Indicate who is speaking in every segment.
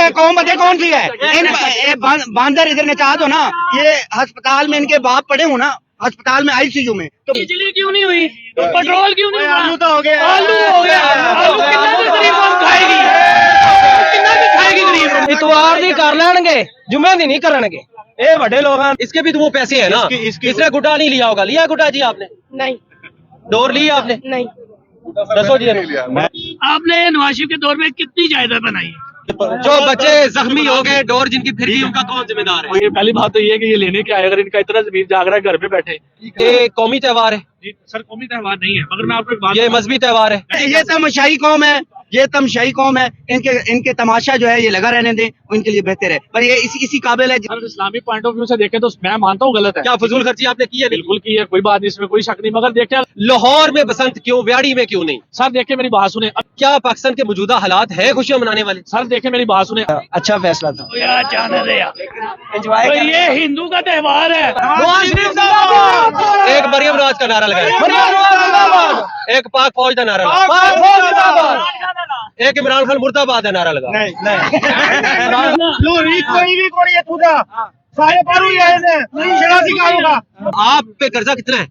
Speaker 1: ये कौम पता कौन सी है? बांदर इधर नचा दो ना, ये अस्पताल में इनके बाप पड़े हो ना, अस्पताल में आईसीयू में, तो
Speaker 2: बिजली क्यों नहीं हुई, तो पेट्रोल क्यों नहीं हुआ?
Speaker 1: आलू तो हो गया,
Speaker 2: आलू हो गया, आलू कितना भी गरीब कौम खाएगी, कितना भी खाएगी गरीब।
Speaker 3: इतवार दी कर लेंगे, जुम्मे दी नहीं करनगे। ये बड़े लोग हैं, इसके भी तो वो पैसे है ना। इसने गुटा नहीं लिया होगा, लिया गुटा जी आपने?
Speaker 2: नहीं।
Speaker 3: डोर लिया आपने?
Speaker 2: नहीं।
Speaker 3: दसो जी।
Speaker 2: आपने नवाज शरीफ के दौर में कितनी जायदाद बनाई है?
Speaker 3: जो बच्चे जख्मी हो गए, डोर जिनकी फिर गई, उनका कौन जिम्मेदार है?
Speaker 4: ये पहली बात तो ये है कि ये लेने के आए, अगर इनका इतना जमीन जाग रहा है घर पे बैठे।
Speaker 3: ये कौमी त्योहार है
Speaker 4: जी सर, कौमी त्योहार नहीं है, मगर मैं आपको एक बात,
Speaker 3: ये मजहबी त्योहार है।
Speaker 1: ये तमाशाई कौम है, ये तमशाई कौम है, इनके तमाशा जो है ये लगा रहने दें, इनके लिए बेहतर है, पर ये इसी काबिल है।
Speaker 4: अगर इस्लामिक पॉइंट ऑफ व्यू से देखें तो मैं मानता हूँ गलत है।
Speaker 3: क्या फजूल खर्ची आपने की है?
Speaker 4: बिल्कुल की है, कोई बात नहीं, इसमें कोई शक नहीं, मगर देखें
Speaker 3: लाहौर में बसंत क्यों, व्याड़ी में क्यों नहीं?
Speaker 4: सर देखें मेरी बात सुने,
Speaker 3: क्या पाकिस्तान के मौजूदा हालात है खुशियां मनाने वाले?
Speaker 4: सर देखें मेरी बात सुने,
Speaker 3: अच्छा फैसला था,
Speaker 2: तो ये हिंदू का त्योहार है।
Speaker 3: एक मरियम नवाज का नारा लगाया, एक पाक फौज का नारा लगाया, एक इमरान खान मुर्दाबाद का नारा लगा। आप पे कर्जा कितना है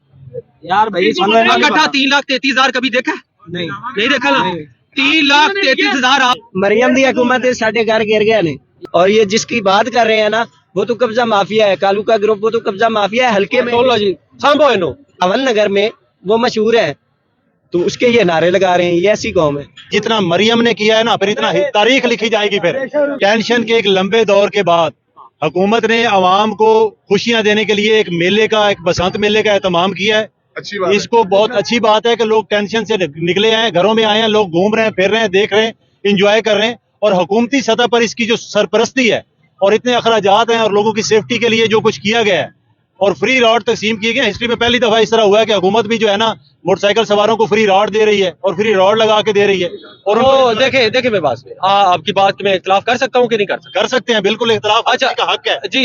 Speaker 1: यार भाई
Speaker 3: इकट्ठा? 3,33,000 कभी देखा? नहीं देखा ना। 3,33,000।
Speaker 1: मरियम दी हुकूमत साढ़े घर गिर गया ने, और ये जिसकी बात कर रहे हैं ना, वो तो कब्जा माफिया है, कालू का ग्रुप, वो तो कब्जा माफिया है। हल्के में
Speaker 3: सांभो इनो
Speaker 1: अवन नगर में वो मशहूर है, तो उसके ये नारे लगा रहे हैं। ये ऐसी कौम है।
Speaker 5: जितना मरियम ने किया है ना, फिर इतना तारीख लिखी जाएगी। फिर टेंशन के एक लंबे दौर के बाद हुकूमत ने आवाम को खुशियां देने के लिए एक मेले का, एक बसंत मेले का एहतमाम किया है।
Speaker 6: अच्छी बात
Speaker 5: इसको बहुत अच्छी बात है कि लोग टेंशन से निकले हैं, घरों में आए हैं, लोग घूम रहे हैं, फिर रहे हैं, देख रहे हैं, इंजॉय कर रहे हैं। और हुकूमती सतह पर इसकी जो सरपरस्ती है और इतने अखराजात हैं और लोगों की सेफ्टी के लिए जो कुछ किया गया है और फ्री रॉड तकसीम किए गए, हिस्ट्री में पहली दफा इस तरह हुआ है कि हुकूमत भी जो है ना मोटरसाइकिल सवारों को फ्री रॉड दे रही है और फ्री रॉड लगा के दे रही है। और
Speaker 3: देखे मैं बात में आपकी बात में इख्तिलाफ कर सकता हूँ कि नहीं कर सकता?
Speaker 5: कर सकते हैं, बिल्कुल इख्तिलाफ
Speaker 3: अच्छा
Speaker 5: का हक है
Speaker 3: जी।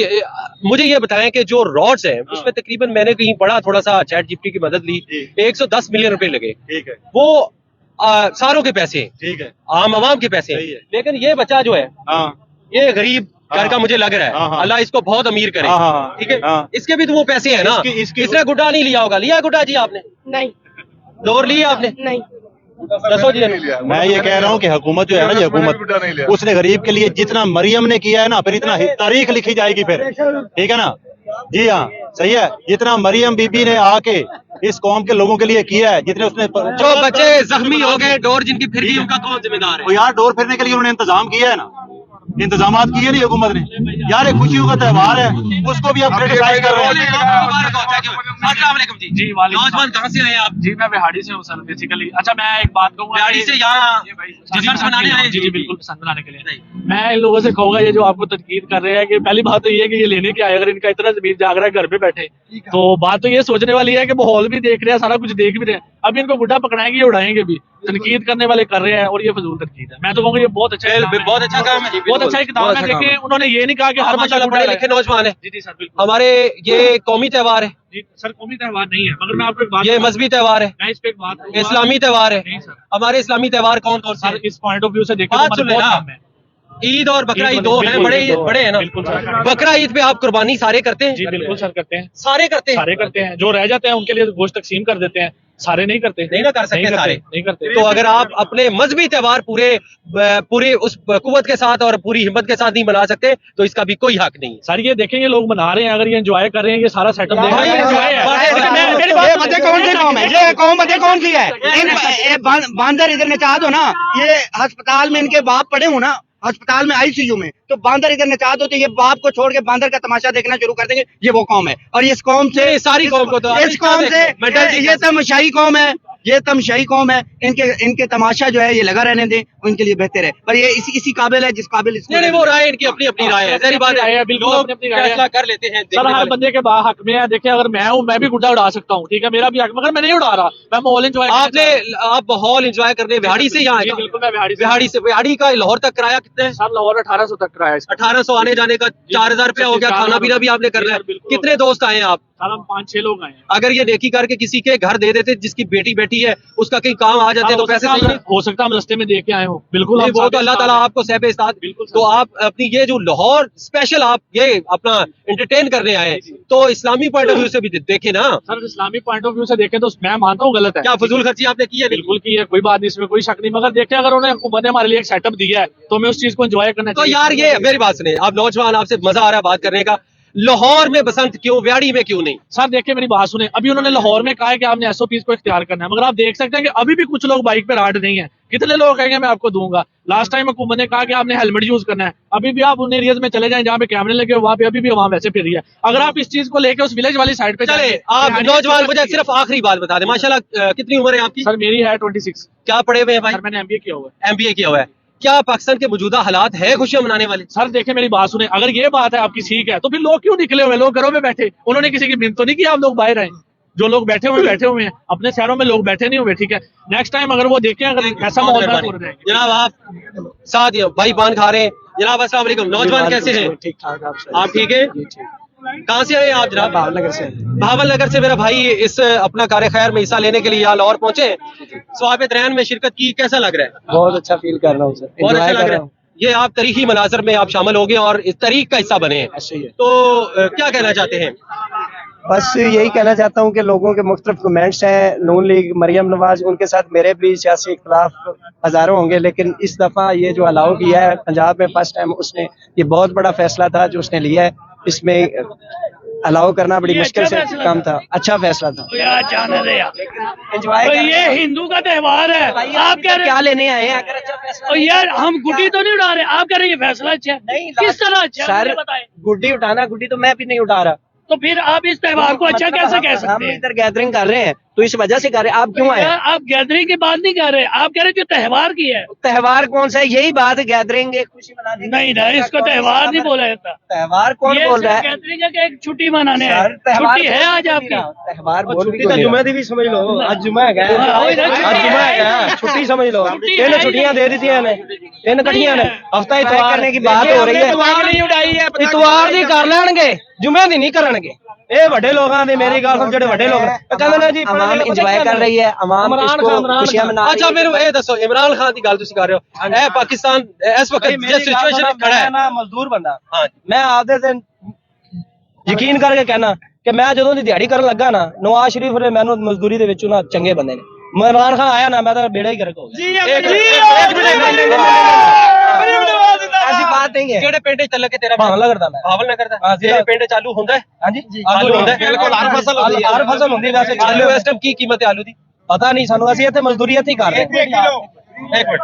Speaker 3: मुझे ये बताएं कि जो रॉड्स हैं उसमें तकरीबन मैंने कहीं पढ़ा, थोड़ा सा चैट जीपीटी की मदद ली, 110 मिलियन रुपए लगे।
Speaker 5: ठीक है,
Speaker 3: वो सारों के पैसे हैं,
Speaker 5: ठीक है,
Speaker 3: आम आवाम के पैसे हैं। लेकिन ये बच्चा जो है, ये गरीब घर का मुझे लग रहा है, अल्लाह इसको बहुत अमीर करे, ठीक है। इसके भी तो वो पैसे है ना। इसने गुटा नहीं लिया होगा, लिया गुटा जी आपने?
Speaker 2: नहीं।
Speaker 3: डोर लिया आपने?
Speaker 2: नहीं।
Speaker 3: दसो जी।
Speaker 5: मैं ये कह रहा हूँ कि हुकूमत जो है ना, ये हुकूमत उसने गरीब के लिए जितना मरियम ने किया है ना, फिर इतना तारीख लिखी जाएगी फिर, ठीक है ना जी। हाँ सही है, जितना मरियम बीबी ने आके इस कौम के लोगों के लिए किया है, जितने उसने
Speaker 3: जो बच्चे जख्मी हो गए, डोर जिनकी फिर गई, उनका कौन जिम्मेदार है?
Speaker 5: यार डोर फिरने के लिए उन्होंने इंतजाम किया है ना, इंतजाम किए नहीं हुकूमत ने। यार एक खुशियों का त्योहार है, उसको भी आप क्रिटिसाइज कर रहे हैं।
Speaker 4: जी
Speaker 3: नौजवान कहाँ से आए आप?
Speaker 4: जी मैं बिहाड़ी से हूँ सर बेसिकली। अच्छा मैं एक बात कहूँगा,
Speaker 3: बिहाड़ी से यहाँ
Speaker 4: जश्न मनाने आए? जी बिल्कुल पसंद मनाने के लिए। मैं इन लोगों से कहूँगा, ये जो आपको तनकीद कर रहे हैं, कि पहली बात तो ये है कि ये लेने के आए, अगर इनका इतना जमीन जाग रहा है घर पे बैठे, तो बात तो ये सोचने वाली है कि माहौल भी देख रहे हैं, सारा कुछ देख भी रहे हैं, अब इनको गुड्डा पकड़ाएंगे, उड़ाएंगे भी। तनकीद करने वाले कर रहे हैं और ये फजूल तनकीद है। मैं तो कहूँगा ये बहुत अच्छा काम है,
Speaker 3: बहुत अच्छा काम है,
Speaker 4: बहुत अच्छा इक़दाम है। देखिए उन्होंने ये नहीं कहा कि हर बच्चा
Speaker 3: पढ़े लिखे नौजवान है।
Speaker 4: जी सर बिल्कुल।
Speaker 3: हमारे ये कौमी त्योहार है
Speaker 4: जी सर, कौमी त्योहार नहीं है, मगर मैं आपको एक बात,
Speaker 3: ये मजहबी त्योहार है,
Speaker 4: मैं इस पे एक बात,
Speaker 3: इस्लामी त्योहार है।
Speaker 4: नहीं सर,
Speaker 3: हमारे इस्लामी त्योहार कौन कौन से?
Speaker 4: सर इस पॉइंट ऑफ व्यू से देखें
Speaker 3: बात
Speaker 4: तो
Speaker 3: सुन
Speaker 4: बहुत
Speaker 3: लेना।
Speaker 4: कम है।
Speaker 3: ईद और बकरा ईद दो हैं, बड़े हैं ना।
Speaker 4: बिल्कुल सर।
Speaker 3: बकरा ईद पे आप कुर्बानी सारे करते हैं?
Speaker 4: जी बिल्कुल सर करते हैं,
Speaker 3: सारे करते हैं।
Speaker 4: सारे करते हैं, जो रह जाते हैं उनके लिए गोश्त तकसीम कर देते हैं, सारे नहीं करते।
Speaker 3: नहीं ना कर सकते सारे,
Speaker 4: नहीं करते।
Speaker 3: तो अगर आप अपने मजहबी त्योहार पूरे उस कुव्वत के साथ और पूरी हिम्मत के साथ नहीं मना सकते, तो इसका भी कोई हक नहीं।
Speaker 4: सर ये देखेंगे लोग मना रहे हैं, अगर ये एंजॉय कर रहे हैं, ये सारा सेटअप देख रहे हैं।
Speaker 1: ये पता कौन सी कौम है? ये कौम पता कौन सी है? बांदर इधर नचा दो ना, ये अस्पताल में इनके बाप पड़े हो ना, अस्पताल में आईसीयू में, तो बांदर इधर नचा दो, तो ये बाप को छोड़ के बांदर का तमाशा देखना शुरू कर देंगे। ये वो कौम है, और इस कौम से,
Speaker 3: सारी कौम को तो
Speaker 1: इस कौम से ये तमशाई कौम है, ये तमशाई कौम है। इनके तमाशा जो है ये लगा रहने दें, उनके लिए बेहतर है, पर ये इसी काबिल है जिस काबिल इसको।
Speaker 3: नहीं वो राय इनकी अपनी अपनी राय है, सारी बात है,
Speaker 4: बिल्कुल
Speaker 3: लोग
Speaker 4: अपनी राय
Speaker 3: फैसला कर लेते हैं।
Speaker 4: सर हर बंदे के हक में है। देखिए अगर मैं हूँ, मैं भी गुड्डा उड़ा सकता हूँ, ठीक है, मेरा भी हक, मगर मैं नहीं उड़ा रहा, मैं माहौल एंजॉय।
Speaker 3: आप माहौल एंजॉय करने बिहाड़ी से यहाँ?
Speaker 4: बिल्कुल मैं
Speaker 3: बिहाड़ी से। बिहाड़ी का लाहौर तक किराया कितना है?
Speaker 4: सर लाहौर 1800 तक किराया।
Speaker 3: 1800 आने जाने का 4000 रुपया हो गया, खाना पीना भी आपने करना है। कितने दोस्त आए हैं आप?
Speaker 4: सर हम 5-6 लोग आए हैं।
Speaker 3: अगर ये नेकी करके किसी के घर दे देते जिसकी बेटी पार्टी है उसका कहीं काम आ जाते हैं तो पैसे चाहिए।
Speaker 4: हो सकता है हम रास्ते में देख के आए हो, बिल्कुल
Speaker 3: वो तो अल्लाह ताला आपको सहब इस्ताद। तो आप अपनी ये जो लाहौर स्पेशल आप ये अपना एंटरटेन करने आए तो इस्लामी पॉइंट ऑफ व्यू से भी देखे ना
Speaker 4: sir. Islami point of view से देखें तो मैं मानता हूँ गलत है।
Speaker 3: क्या फजूल खर्ची आपने की है?
Speaker 4: बिल्कुल की है, कोई बात नहीं, इसमें कोई शक नहीं, मगर देखें अगर उन्हें हुकूमत ने हमारे लिए एक सेटअप दिया है तो हमें उस चीज को एंजॉय करना
Speaker 3: तो
Speaker 4: चाहिए।
Speaker 3: यार ये मेरी बात सुने, आप नौजवान, आपसे मजा आ रहा है बात करने का, लाहौर में बसंत क्यों, व्याड़ी में क्यों नहीं?
Speaker 4: सर देखिए मेरी बात सुने, अभी उन्होंने लाहौर में कहा है कि आपने एसओपीज को इख्तियार करना है, मगर आप देख सकते हैं कि अभी भी कुछ लोग बाइक पे राइड नहीं है। कितने लोग कहेंगे मैं आपको दूंगा? लास्ट टाइम हुकूमत ने कहा कि आपने हेलमेट यूज करना है, अभी भी आप उन एरियाज में चले जाएं जहाँ पे कैमरे लगे वहाँ पे अभी भी वहाँ वैसे फिर रही है। अगर आप इस चीज को लेकर उस विलेज वाली साइड पे
Speaker 3: चले, आप नौजवान, मुझे सिर्फ आखिरी बात बता दें, माशाल्लाह कितनी उम्र है आपकी?
Speaker 4: सर मेरी है 26।
Speaker 3: क्या पढ़े हुए हैं भाई?
Speaker 4: सर मैंने एमबीए किया हुआ है।
Speaker 3: MBA किया हुआ है। क्या पाकिस्तान के मौजूदा हालात है खुशियां मनाने वाले?
Speaker 4: सर देखिए मेरी बात सुने, अगर ये बात है आपकी ठीक है तो फिर लोग क्यों निकले हुए? लोग घरों में बैठे, उन्होंने किसी की मिन्नत तो नहीं की आप लोग बाहर आए। जो लोग बैठे हुए हैं, अपने शहरों में लोग बैठे नहीं हुए, ठीक है। नेक्स्ट टाइम अगर वो देखें अगर ऐसा माहौल ना हो जाए।
Speaker 3: जनाब आप साथ भाई पान खा रहे हैं जनाब, अस्सलाम वालेकुम। नौजवान कैसे हैं?
Speaker 4: ठीक ठाक।
Speaker 3: आप ठीक है? कहाँ से आए आप जनाब?
Speaker 4: भावनगर से।
Speaker 3: भावलनगर से मेरा भाई इस अपना कार्य खैर में हिस्सा लेने के लिए यहाँ लाहौर पहुंचे, स्वाब रैन में शिरकत की, कैसा लग रहा है?
Speaker 6: बहुत अच्छा फील कर रहा हूँ सर,
Speaker 3: बहुत अच्छा लग रहा है। ये आप तारीखी मनाजर में आप शामिल हो गए और इस तारीख का हिस्सा बने हैं, तो क्या कहना चाहते हैं?
Speaker 6: बस यही कहना चाहता हूँ कि लोगों के मुख्तलिफ कमेंट्स हैं, नून लीग, मरियम नवाज, उनके साथ मेरे भी सियासी इख्तिलाफ हजारों होंगे, लेकिन इस दफा ये जो अलाउ किया है पंजाब में फर्स्ट टाइम, उसने ये बहुत बड़ा फैसला था जो उसने लिया है। इसमें अलाउ करना बड़ी मुश्किल से काम था, अच्छा फैसला था।
Speaker 2: ये हिंदू का त्योहार है, आप कह रहे
Speaker 6: क्या लेने आए हैं? अगर अच्छा फैसला
Speaker 2: हैं यार हम गुड्डी तो नहीं उड़ा रहे, आप कह रहे हैं ये फैसला अच्छा है?
Speaker 6: नहीं,
Speaker 2: किस तरह अच्छा है
Speaker 6: सर
Speaker 2: मुझे बताएं।
Speaker 6: गुड्डी उठाना, गुड्डी तो मैं भी नहीं उठा रहा,
Speaker 2: तो फिर आप इस त्योहार को अच्छा कैसे कह
Speaker 6: हम
Speaker 2: सकते हैं?
Speaker 6: इधर गैदरिंग कर रहे हैं तो इस वजह से कर रहे हैं। आप क्यों आए?
Speaker 2: यार, आप गैदरिंग की बात नहीं कर रहे, आप कह रहे जो त्योहार की है।
Speaker 6: त्योहार कौन सा है? यही बात है, गैदरिंग एक खुशी मनाने की।
Speaker 2: नहीं नहीं, इसको त्योहार नहीं बोला जाता।
Speaker 6: त्योहार कौन
Speaker 2: ये
Speaker 6: बोल रहा है?
Speaker 2: गैदरिंग है कि एक छुट्टी मनाने है?
Speaker 6: सर, त्योहार
Speaker 2: छुट्टी है आज आपकी?
Speaker 6: त्योहार बोल
Speaker 3: छुट्टी तो जुम्मे दी भी समझ लो,
Speaker 6: आज जुम्मा है,
Speaker 2: आज जुम्मा
Speaker 6: है, छुट्टी समझ लो।
Speaker 2: छुट्टी
Speaker 6: तीन
Speaker 2: है
Speaker 6: छुट्टियां दे दी थी तीन कट्ठियां ने, हफ्ता इतवार करने की बात हो रही है।
Speaker 3: नहीं उड़ाई है,
Speaker 6: इतवार दी कर लेंगे, जुम्मे दी नहीं करनगे।
Speaker 5: ਇਹ ਵੱਡੇ ਲੋਕਾਂ ਦੇ ਮੇਰੀ ਗੱਲ ਸੁਣ ਜਿਹੜੇ ਵੱਡੇ ਲੋਕ ਨੇ
Speaker 6: ਕਹਿੰਦੇ ਨੇ ਜੀ ਆਵਾਮ ਇੰਜੋਏ ਕਰ ਰਹੀ ਹੈ, ਆਵਾਮ इसको खुशियां मना रही है।
Speaker 3: अच्छा मेरे ये दसो, इमरान खान की गल तुसी कर रहे हो, ए पाकिस्तान इस वक्त जिस सिचुएशन खड़ा है
Speaker 6: मैं मजदूर बंदा,
Speaker 3: हाँ
Speaker 6: मैं आपदे ते यकीन करके कहना कि मैं ਜਦੋਂ ਦੀ ਦਿਹਾੜੀ ਕਰਨ ਲੱਗਾ ਨਾ, ਨਵਾਜ਼ ਸ਼ਰੀਫ ਨੇ ਮੈਨੂੰ ਮਜ਼ਦੂਰੀ ਦੇ ਵਿੱਚੋਂ ਨਾ ਚੰਗੇ ਬੰਦੇ ਨੇ। इमरान खान आया ना, मैं तो बेड़ा ही गर्क हो गया। ऐसी बात नहीं है।
Speaker 3: ਕਿਹੜੇ ਪਿੰਡ ਚ ਚੱਲ ਕੇ ਤੇਰਾ
Speaker 6: भावनगर दा मैं।
Speaker 3: भावनगर ਦਾ
Speaker 6: हाँ,
Speaker 3: ਤੇਰੇ ਪਿੰਡ ਚ ਆਲੂ ਹੁੰਦਾ ਹੈ?
Speaker 6: हाँ जी,
Speaker 3: आलू ਹੁੰਦਾ ਹੈ?
Speaker 6: बिल्कुल हर फसल होती है, हर फसल होती है वैसे।
Speaker 3: आलू ਇਸ ਟਾਈਮ ਕੀ ਕੀਮਤ ਹੈ ਆਲੂ ਦੀ?
Speaker 6: पता नहीं सानू, ਅਸੀਂ ਇੱਥੇ ਮਜ਼ਦੂਰੀ ਇੱਥੇ ਹੀ ਕਰ ਰਹੇ हैं।
Speaker 3: एक मिनट,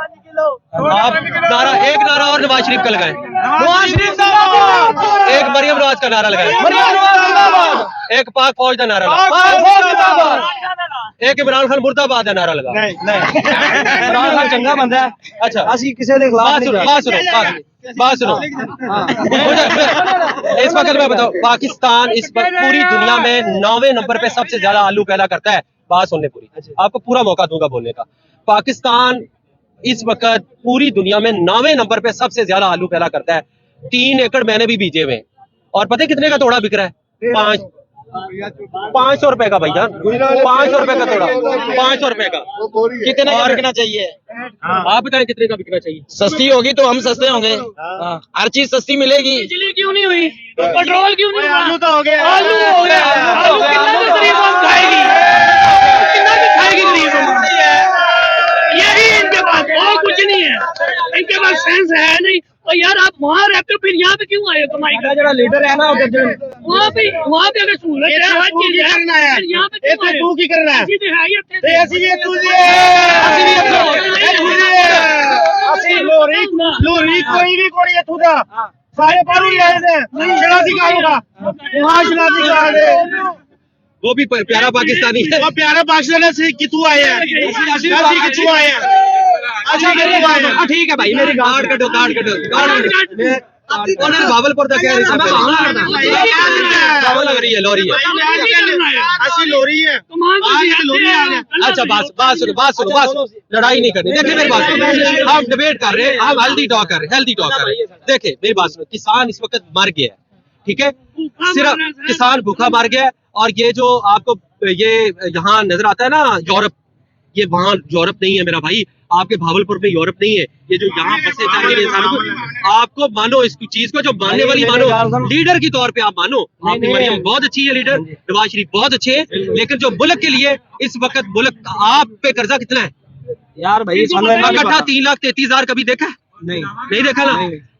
Speaker 3: आप नारा, एक नारा और नवाज शरीफ का लगाएं। नवाज शरीफ जिंदाबाद। एक मरियम नवाज का नारा लगाएं।
Speaker 6: मरियम नवाज जिंदाबाद।
Speaker 3: एक पाक फौज का नारा लगाएं।
Speaker 6: पाक फौज जिंदाबाद।
Speaker 3: एक इमरान खान मुर्दाबाद का नारा लगा।
Speaker 6: इमरान खान चंगा बंदा है,
Speaker 3: अच्छा
Speaker 6: ਅਸੀਂ ਕਿਸੇ ਦੇ ਖਿਲਾਫ
Speaker 3: बात
Speaker 6: नहीं
Speaker 3: सुनो,
Speaker 6: जा
Speaker 3: बात सुनो, बात सुनो। मुझे इस वक्त मैं बताऊं, पाकिस्तान इस वक्त पूरी दुनिया में 9वें नंबर पे सबसे ज्यादा आलू पैदा करता है। बात सुनने पूरी, आपको पूरा मौका दूंगा बोलने का। पाकिस्तान इस वक्त पूरी दुनिया में 9वें नंबर पे सबसे ज्यादा आलू पैदा करता है। 3 एकड़ मैंने भी बीजे हुए हैं, और पता है कितने का तोड़ा बिक रहा है? 500 रुपए का भैया, 500 रुपए का तोड़ा, 500 रुपए का।
Speaker 6: कितने का बिकना चाहिए?
Speaker 3: आप बताएं कितने का बिकना चाहिए?
Speaker 6: सस्ती होगी तो हम सस्ते होंगे, हर चीज सस्ती मिलेगी।
Speaker 2: बिजली क्यों नहीं हुई? पेट्रोल क्यों नहीं हुआ?
Speaker 5: आलू तो हो गया,
Speaker 2: आलू हो गया। आलू कितना भी गरीब हम खाएगी, कितना भी खाएगी गरीब हम। यही इनके पास, और कुछ नहीं है इनके पास, सेंस है नहीं। और यार आप वहाँ रहते हो, फिर यहाँ पे क्यों आए हो कमाई कर?
Speaker 6: ਜਿਹੜਾ ਲੀਡਰ है ना,
Speaker 2: वहाँ पे अगर सहूलत है, हर चीज है, फिर यहाँ पे क्यों आए हो?
Speaker 5: की करना है?
Speaker 2: ਅਸੀਂ ਤੇ ਹੈ ਹੀ ਇੱਥੇ।
Speaker 5: ਅਸੀਂ ਵੀ ਇੱਥੋਂ ਦੀ ਲੋਰੀ ਕੋਈ ਵੀ ਕੋਣੀ ਇੱਥੋਂ ਦਾ ਸਾਰੇ ਬਾਹਰੋਂ ਹੀ ਆਏ ਨੇ। ਸ਼ਰਾਜ਼ੀ ਕਾਰੋਗਾ वहाँ शराजी कार
Speaker 3: वो भी प्यारा पाकिस्तानी है।
Speaker 5: वो प्यारा पाकिस्तान से कितू आए हैं, ਅਸੀਂ कितू आए हैं। अच्छा
Speaker 3: ठीक है भाई, मेरी कार्ड कटो, कार्ड कटो, कार्ड भावलपुर तक कह रही लग रही है, लोरी है।
Speaker 5: ਅਸੀਂ ਲੋਰੀ है।
Speaker 3: अच्छा बात सुनो, लड़ाई नहीं करनी। देखिए मेरी बात सुनो, हम डिबेट कर रहे हैं, हम हेल्दी टॉक कर रहे हैं। देखिए मेरी बात सुनो, किसान इस वक्त मर गया है, ठीक है, सिर्फ किसान भूखा मर गया है। और ये जो आपको ये यहाँ नजर आता है ना यूरोप, ये वहाँ यूरोप नहीं है मेरा भाई, आपके भावलपुर में यूरोप नहीं है, ये जो यहाँ फंसे चाहते हैं इंसानों को, आपको मानो इस चीज को, जो मानने वाली मानो, लीडर की तौर पे आप मानो। आपकी मरियम बहुत अच्छी है लीडर, नवाज शरीफ बहुत अच्छे हैं, लेकिन जो मुल्क के लिए इस वक्त मुल्क, आप पे कर्जा कितना है
Speaker 6: यार भाई,
Speaker 3: इकट्ठा 3,33,000 कभी देखा? नहीं देखा ना।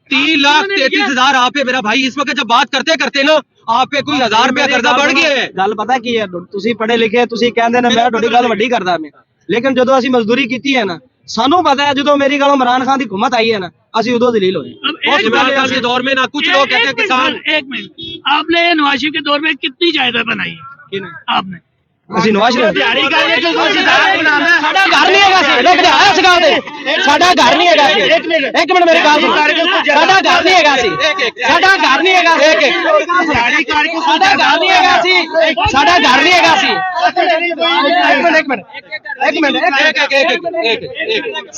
Speaker 3: 3,33,000 आप पे मेरा भाई, इस वक्त जब बात करते करते ना आप पे कोई 1000 रुपया कर्जा बढ़ गया है।
Speaker 6: गल पता की है, ਤੁਸੀਂ पढ़े लिखे ਤੁਸੀਂ ਕਹਿੰਦੇ ਨੇ ਮੈਂ ਤੁਹਾਡੀ ਗੱਲ ਵੱਡੀ ਕਰਦਾ ਮੈਂ, ਲੇਕਿਨ ਜਦੋਂ ਅਸੀਂ ਮਜ਼ਦੂਰੀ ਕੀਤੀ ਹੈ ਨਾ, ਸਾਨੂੰ पता है ਜਦੋਂ ਮੇਰੀ ਗੱਲ इमरान खान ਦੀ हुकूमत आई है ना, ਅਸੀਂ ਉਦੋਂ दलील होए।
Speaker 3: और इमरान खान के दौर में ना कुछ लोग कहते हैं किसान,
Speaker 2: एक मिनट, आपने नवाज शरीफ के दौर में कितनी जायदाद बनाई है आपने?
Speaker 6: ਅਸੀਂ ਨਵਾਜ਼ ਸ਼ਰੀਫ
Speaker 1: दिहाड़ी करने के कुछ हिसाब बनाना है।
Speaker 6: ਸਾਡਾ ਘਰ ਨਹੀਂ ਹੈਗਾ ਸੀ, ਲੋਕ ਆਇਆ ਸੀਗਾ ਉਹਦੇ, ਸਾਡਾ ਘਰ ਨਹੀਂ ਹੈਗਾ ਸੀ। ਇੱਕ ਮਿੰਟ ਮੇਰੀ ਗੱਲ ਸੁਣ, ਸਾਡਾ ਘਰ ਨਹੀਂ ਹੈਗਾ ਸੀ, ਸਾਡਾ ਘਰ ਨਹੀਂ ਹੈਗਾ ਸੀ,
Speaker 1: दिहाड़ी करके
Speaker 6: ਸਾਡਾ ਘਰ ਨਹੀਂ ਹੈਗਾ ਸੀ, ਸਾਡਾ ਘਰ ਨਹੀਂ ਹੈਗਾ ਸੀ।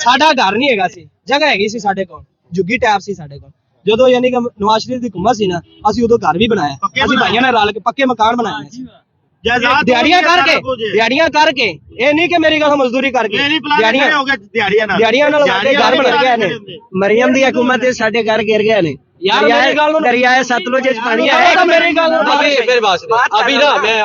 Speaker 6: ਸਾਡਾ ਘਰ ਨਹੀਂ ਹੈਗਾ ਸੀ, ਜਗ੍ਹਾ ਹੈਗੀ ਸੀ ਸਾਡੇ ਕੋਲ, ਜੁੱਗੀ ਟੈਪ ਸੀ ਸਾਡੇ ਕੋਲ। ਜਦੋਂ ਯਾਨੀ ਕਿ ਨਵਾਜ਼ ਸ਼ਰੀਫ ਦੀ ਹੁਕੂਮਤ ਸੀ ਨਾ, ਅਸੀਂ ਉਦੋਂ ਘਰ ਵੀ ਬਣਾਇਆ, ਅਸੀਂ ਭਾਈਆਂ ਨੇ ਰਲ ਕੇ ਪੱਕੇ ਮਕਾਨ ਬਣਾਏ ਸੀ। ਦਿਹਾੜੀਆਂ ਕਰਕੇ ਇਹ ਨਹੀਂ ਕਿ ਮੇਰੀ ਗੱਲ ਮਜ਼ਦੂਰੀ ਕਰਕੇ, ਦਿਹਾੜੀਆਂ ਨਾਲ ਸਾਡੇ ਘਰ ਬਣ ਗਏ ਨੇ। ਮਰੀਮ ਦੀ ਹਕੂਮਤ ਤੇ ਸਾਡੇ ਘਰ ਗਿਰ ਗਏ ਨੇ यार। मेरी गल दरियाए सतलुज पानी है, मेरी गल
Speaker 3: मेरी बात सुनो। अभी ना मैं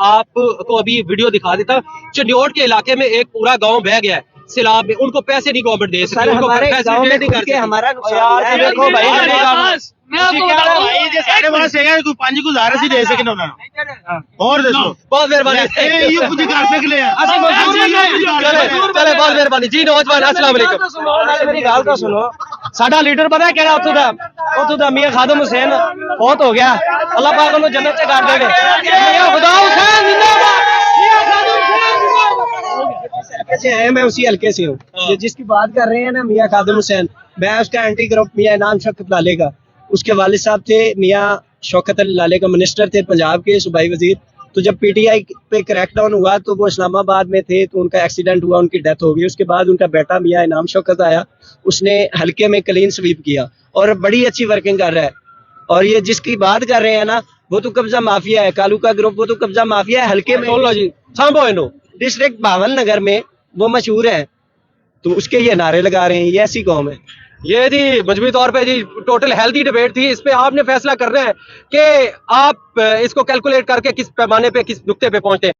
Speaker 3: आपको अभी वीडियो दिखा देता। चंडियोट के इलाके में एक पूरा गांव बह गया है सैलाब में, उनको पैसे नहीं गवर्नमेंट दे सकती, उनको फैसिलिटेट नहीं कर सकती।
Speaker 6: हमारा यार देखो भाई,
Speaker 2: मैं आपको बताता हूं,
Speaker 1: साढ़े पास है तू 5,000 से दे सके ना और दसो।
Speaker 3: बहुत मेहरबानी,
Speaker 1: ये कुछ कर सक ले
Speaker 3: चले बहुत मेहरबानी जी। नौजवान अस्सलाम वालेकुम,
Speaker 6: मेरी गल तो सुनो। साडा लीडर पता है केड़ा उत्थों दा मियां खादम हुसैन बहुत हो गया, अल्लाह पाक उन्हें जन्नत च कर देवे। मियां खुदा हुसैन जिंदाबाद, मियां खादम हुसैन जिंदाबाद। से है, मैं उसी हल्के से हूँ। ये जिसकी बात कर रहे हैं ना मियां खादम हुसैन, मैं उसका एंटी ग्रुप मियां इनाम शौकत लाले का, उसके वालिद साहब थे मियां शौकत अली लाले का, मिनिस्टर थे पंजाब के, सूबाई वजीर। तो जब पीटीआई पे क्रैकडाउन हुआ तो वो इस्लामाबाद में थे, तो उनका एक्सीडेंट हुआ, उनकी डेथ हो गई। उसके बाद उनका बेटा मियां इनाम शौकत आया, उसने हल्के में क्लीन स्वीप किया और बड़ी अच्छी वर्किंग कर रहा है। और ये जिसकी बात कर रहे हैं ना, वो तो कब्जा माफिया है, कालू का ग्रुप, वो तो कब्जा माफिया है हल्के में। डिस्ट्रिक्ट भावन नगर में वो मशहूर है, तो उसके ये नारे लगा रहे हैं। ये ऐसी कौम है।
Speaker 3: ये जी मजबूरी तौर पे जी टोटल हेल्थी डिबेट थी। इस पे आपने फैसला करना है कि आप इसको कैलकुलेट करके किस पैमाने पे, किस नुक्ते पे पहुंचते हैं।